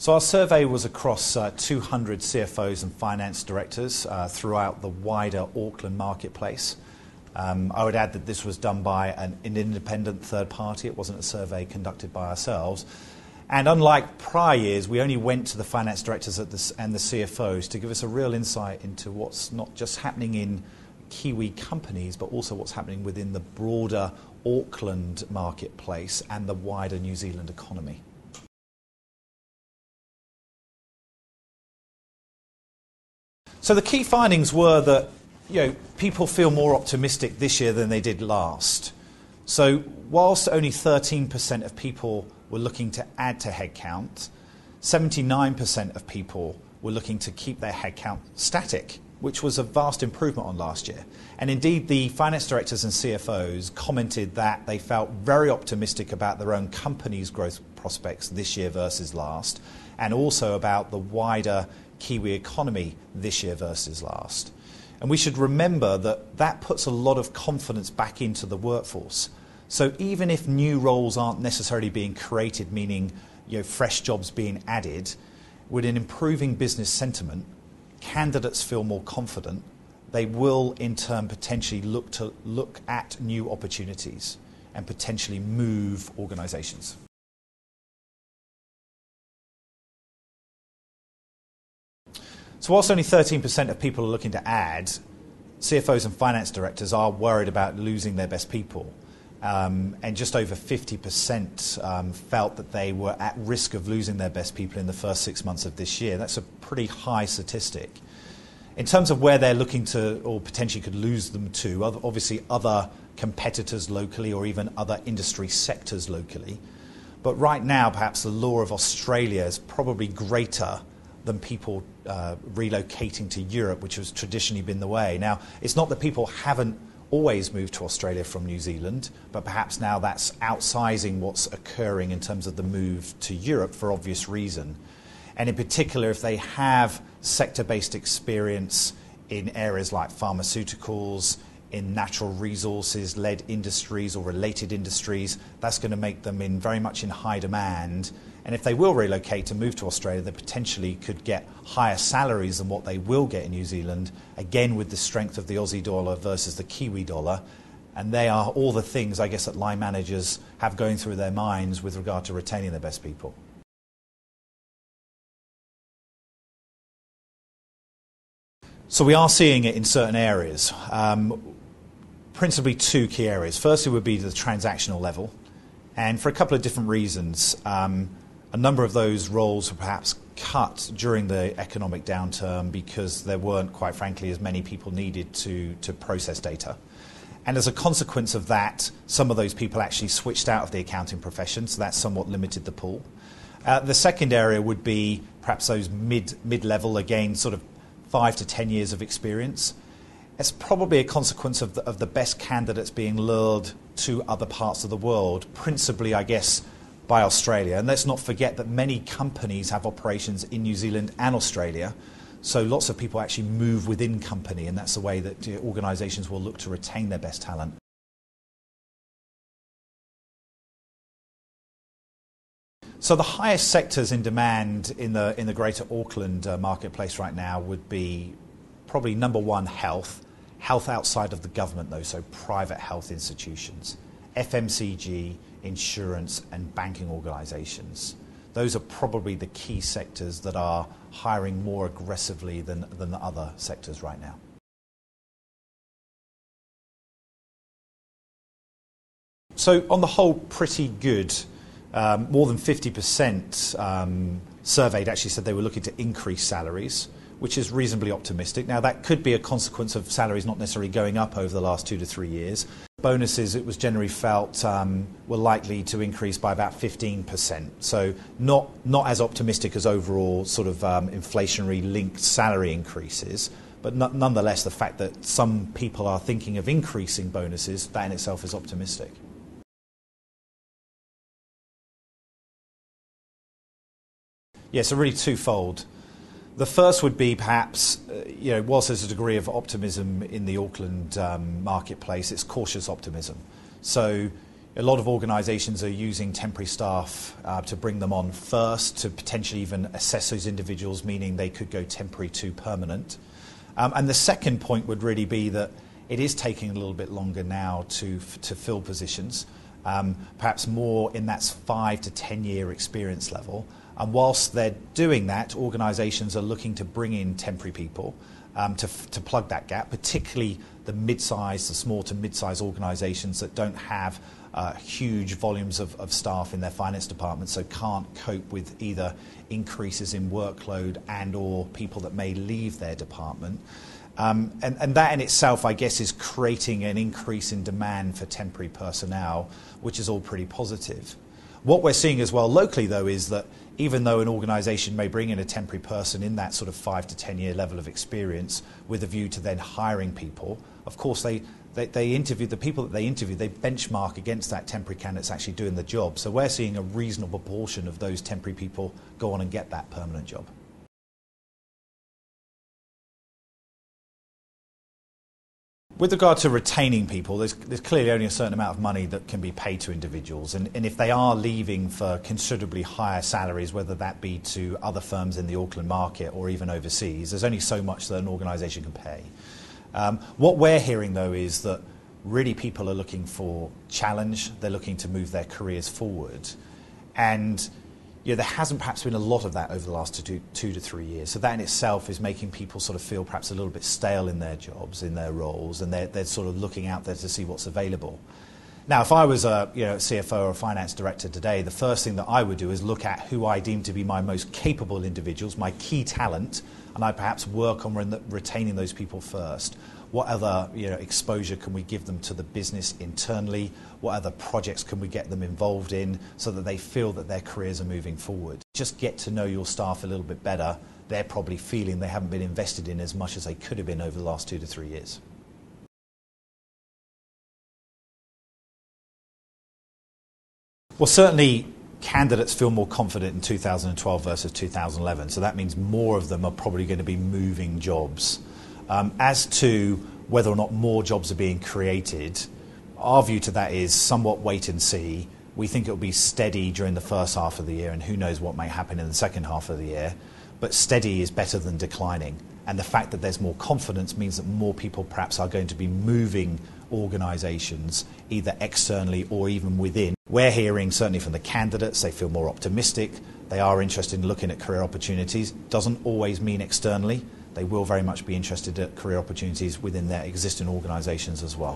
So our survey was across 200 CFOs and finance directors throughout the wider Auckland marketplace. I would add that this was done by an independent third party. It wasn't a survey conducted by ourselves. And unlike prior years, we only went to the finance directors and the CFOs to give us a real insight into what's not just happening in Kiwi companies, but also what's happening within the broader Auckland marketplace and the wider New Zealand economy. So the key findings were that people feel more optimistic this year than they did last. So whilst only 13% of people were looking to add to headcount, 79% of people were looking to keep their headcount static, which was a vast improvement on last year. And indeed, the finance directors and CFOs commented that they felt very optimistic about their own company's growth prospects this year versus last, and also about the wider Kiwi economy this year versus last. And we should remember that that puts a lot of confidence back into the workforce. So even if new roles aren't necessarily being created, meaning fresh jobs being added, with an improving business sentiment, candidates feel more confident. They will in turn potentially look at new opportunities and potentially move organisations. So whilst only 13% of people are looking to add, CFOs and finance directors are worried about losing their best people. And just over 50% felt that they were at risk of losing their best people in the first 6 months of this year. That's a pretty high statistic. In terms of where they're looking to, or potentially could lose them to, obviously other competitors locally or even other industry sectors locally. But right now, perhaps the lure of Australia is probably greater than people relocating to Europe, which has traditionally been the way. Now, it's not that people haven't always moved to Australia from New Zealand, but perhaps now that's outsizing what's occurring in terms of the move to Europe for obvious reason. And in particular, if they have sector-based experience in areas like pharmaceuticals, in natural resources-led industries or related industries, that's going to make them very much in high demand. And if they will relocate and move to Australia, they potentially could get higher salaries than what they will get in New Zealand, again with the strength of the Aussie dollar versus the Kiwi dollar. And they are all the things, I guess, that line managers have going through their minds with regard to retaining their best people. So we are seeing it in certain areas. Principally two key areas. Firstly would be the transactional level. And for a couple of different reasons. A number of those roles were perhaps cut during the economic downturn because there weren't, quite frankly, as many people needed to process data. And as a consequence of that, some of those people actually switched out of the accounting profession, so that somewhat limited the pool. The second area would be perhaps those mid-level, again, sort of 5 to 10 years of experience. It's probably a consequence of the best candidates being lured to other parts of the world, principally, I guess, by Australia. And let's not forget that many companies have operations in New Zealand and Australia, so lots of people actually move within company, and that's the way that organisations will look to retain their best talent. So the highest sectors in demand in the greater Auckland marketplace right now would be probably number one, health outside of the government though, so private health institutions, FMCG, insurance and banking organisations. Those are probably the key sectors that are hiring more aggressively than the other sectors right now. So on the whole, pretty good. More than 50% surveyed actually said they were looking to increase salaries, which is reasonably optimistic. Now, that could be a consequence of salaries not necessarily going up over the last 2 to 3 years. Bonuses, it was generally felt, were likely to increase by about 15%. So not as optimistic as overall sort of inflationary-linked salary increases, but nonetheless, the fact that some people are thinking of increasing bonuses, that in itself is optimistic. Yeah, so really twofold. The first would be perhaps, whilst there's a degree of optimism in the Auckland marketplace, it's cautious optimism. So, A lot of organisations are using temporary staff to bring them on first, to potentially even assess those individuals, meaning they could go temporary to permanent. And the second point would really be that it is taking a little bit longer now to fill positions, perhaps more in that 5 to 10 year experience level. And whilst they're doing that, organisations are looking to bring in temporary people to plug that gap, particularly the small to mid-sized organisations that don't have huge volumes of staff in their finance department, so can't cope with either increases in workload and or people that may leave their department. And that in itself, I guess, is creating an increase in demand for temporary personnel, which is all pretty positive. What we're seeing as well locally, though, is that even though an organisation may bring in a temporary person in that sort of 5 to 10 year level of experience with a view to then hiring people, of course they interview the people that they interview, they benchmark against that temporary candidate's actually doing the job. So we're seeing a reasonable proportion of those temporary people go on and get that permanent job. With regard to retaining people, there's clearly only a certain amount of money that can be paid to individuals. And if they are leaving for considerably higher salaries, whether that be to other firms in the Auckland market or even overseas, there's only so much that an organisation can pay. What we're hearing, though, is that really people are looking for challenge. They're looking to move their careers forward. And there hasn't perhaps been a lot of that over the last 2 to 3 years. So that in itself is making people sort of feel perhaps a little bit stale in their jobs, in their roles, and they're sort of looking out there to see what's available. Now, if I was a CFO or a finance director today, the first thing that I would do is look at who I deem to be my most capable individuals, my key talent, and I'd perhaps work on retaining those people first. What other exposure can we give them to the business internally? What other projects can we get them involved in so that they feel that their careers are moving forward? Just get to know your staff a little bit better. They're probably feeling they haven't been invested in as much as they could have been over the last 2 to 3 years. Well, certainly candidates feel more confident in 2012 versus 2011, so that means more of them are probably going to be moving jobs. As to whether or not more jobs are being created, our view to that is somewhat wait and see. We think it will be steady during the first half of the year, and who knows what may happen in the second half of the year. But steady is better than declining. And the fact that there's more confidence means that more people perhaps are going to be moving organisations, either externally or even within. We're hearing certainly from the candidates, they feel more optimistic. They are interested in looking at career opportunities. Doesn't always mean externally. They will very much be interested at career opportunities within their existing organisations as well.